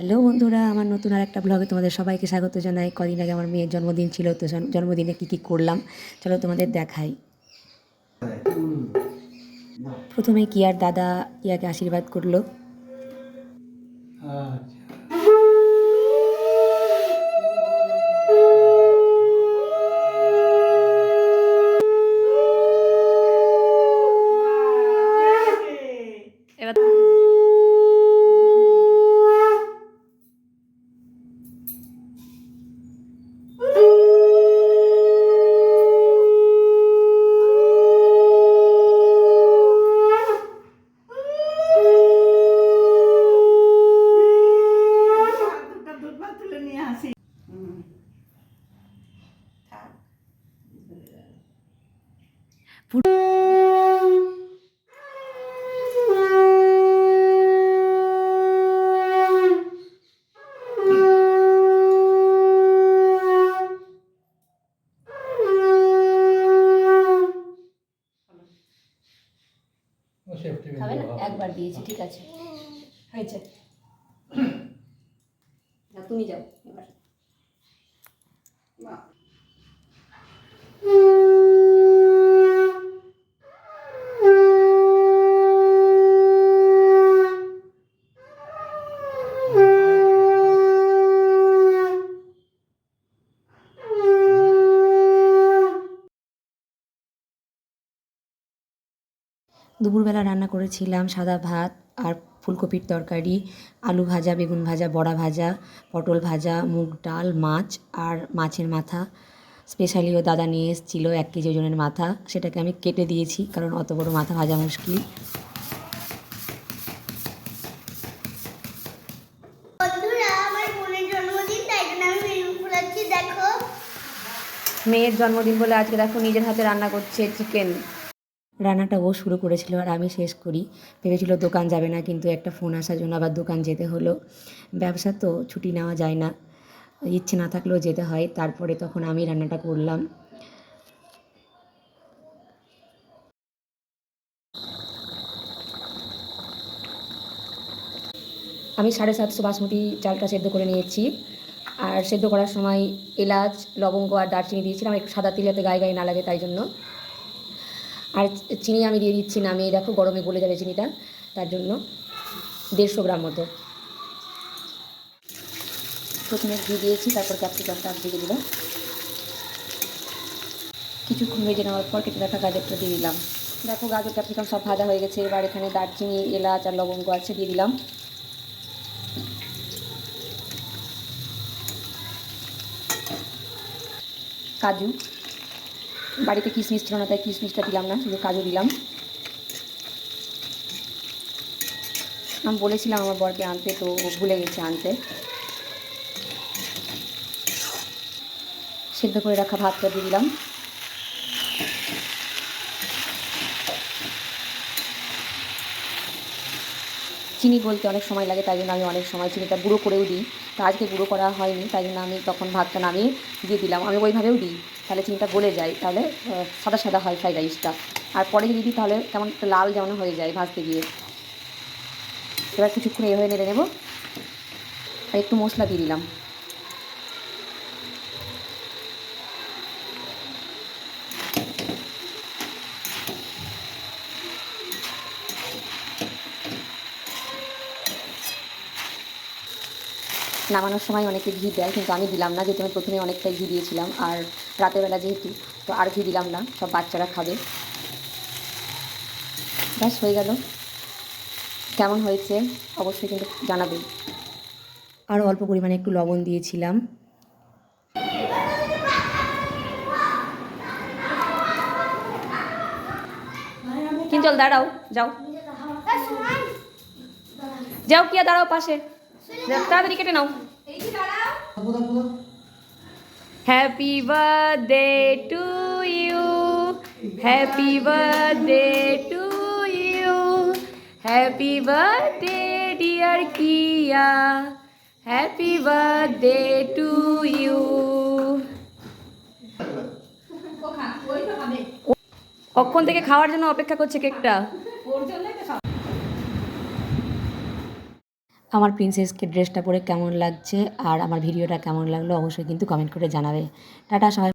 Hello বন্ধুরা, আমার নতুন আর একটা ব্লগে তোমাদের সবাইকে স্বাগত জানাই। কদিন আগে আমার মেয়ের জন্মদিন ছিল, তো জন্মদিনে কী করলাম চলো তোমাদের দেখাই। প্রথমে কিয়ার দাদা ইয়াকে আশীর্বাদ করলো। এবার খাবে না, একবার দিয়েছি, ঠিক আছে, হয়েছে। তুমি যাও এবার। দুপুরবেলা রান্না করেছিলাম সাদা ভাত আর ফুলকপির তরকারি, আলু ভাজা, বেগুন ভাজা, বড়া ভাজা, পটল ভাজা, মুগ ডাল, মাছ আর মাছের মাথা। স্পেশালিও দাদা নিয়ে এসেছিলো 1 কেজি ওজনের মাথা, সেটাকে আমি কেটে দিয়েছি কারণ অত বড় মাথা ভাজা মুশকিল। মেয়ের জন্মদিন বলে আজকে দেখো নিজের হাতে রান্না করছে চিকেন। রান্নাটা ও শুরু করেছিল আর আমি শেষ করি। ভেবেছিল দোকান যাবে না, কিন্তু একটা ফোন আসার জন্য আবার দোকান যেতে হলো। ব্যবসা তো ছুটি নেওয়া যায় না, ইচ্ছে না থাকলেও যেতে হয়। তারপরে তখন আমি রান্নাটা করলাম। আমি 750 বাসমতি চালটা সেদ্ধ করে নিয়েছি, আর সেদ্ধ করার সময় এলাচ, লবঙ্গ আর দারচিনি দিয়েছিলাম একটু সাদা তেল, যাতে গায়ে গায়ে না লাগে তাই জন্য। আর চিনি আমি দিয়ে দিচ্ছি না, আমি দেখো গরমে গলে যাবে চিনিটা, তার জন্য 150 গ্রাম মতো। প্রথমে ঘি দিয়েছি, তারপর ক্যাপসিকামটা দিয়ে দিলাম। কিছুক্ষণ ভেজে নেওয়ার পর কেটে রাখা গাজরটা দিয়ে দিলাম। দেখো গাজর ক্যাপসিকাম সব ভাজা হয়ে গেছে। এবার এখানে দারচিনি, এলাচ আর লবঙ্গ আছে, দিয়ে দিলাম। কাজু, বাড়িতে কিশমিশ ছিল না তাই কিশমিশটা দিলাম না, শুধু কাজু দিলাম। আমি বলেছিলাম আমার বরকে আনতে, তো ভুলে গেছে আনতে। সেদ্ধ করে রাখা ভাতটা দিয়ে দিলাম। চিনি বলতে অনেক সময় লাগে, তাই জন্য আমি অনেক সময় চিনিটা গুঁড়ো করেও দিই। তো আজকে গুঁড়ো করা হয়নি, তাই জন্য আমি তখন ভাতটা নামিয়ে দিয়ে দিলাম। আমি ওইভাবেও দিই, তাহলে চিনিটা গলে যায়, তাহলে সাদা সাদা হয় ফ্রাইড রাইসটা। আর পরে যদি দিই তাহলে কেমন একটা লাল যেমন হয়ে যায় ভাজতে গিয়ে। এবার কিছুক্ষণ এইভাবে নেড়ে নেব, আর একটু মশলা দিয়ে দিলাম। নামানোর সময় অনেকে ঘি দেয়, কিন্তু আমি দিলাম না, যেহেতু আমি প্রথমে অনেকটাই ঘি দিয়েছিলাম, আর রাতের বেলা যেহেতু, তো আর ঘি দিলাম না, সব বাচ্চারা খাবে। ব্যাস হয়ে গেল। কেমন হয়েছে অবশ্যই কিন্তু জানাবেন। আর অল্প পরিমাণে একটু লবণ দিয়েছিলাম। কিঞ্জল দাঁড়াও, যাও যাও, কিয়া দাঁড়াও পাশে, তাড়াতাড়ি কেটে নাও। Happy birthday to you, happy birthday to you, happy birthday dear Kiya, happy birthday to you. কখন থেকে খাওয়ার জন্য অপেক্ষা করছে কেকটা। আমার প্রিন্সেসকে ড্রেসটা পরে কেমন লাগছে আর আমার ভিডিওটা কেমন লাগলো অবশ্যই কিন্তু কমেন্ট করে জানাবে। টাটা সবাই।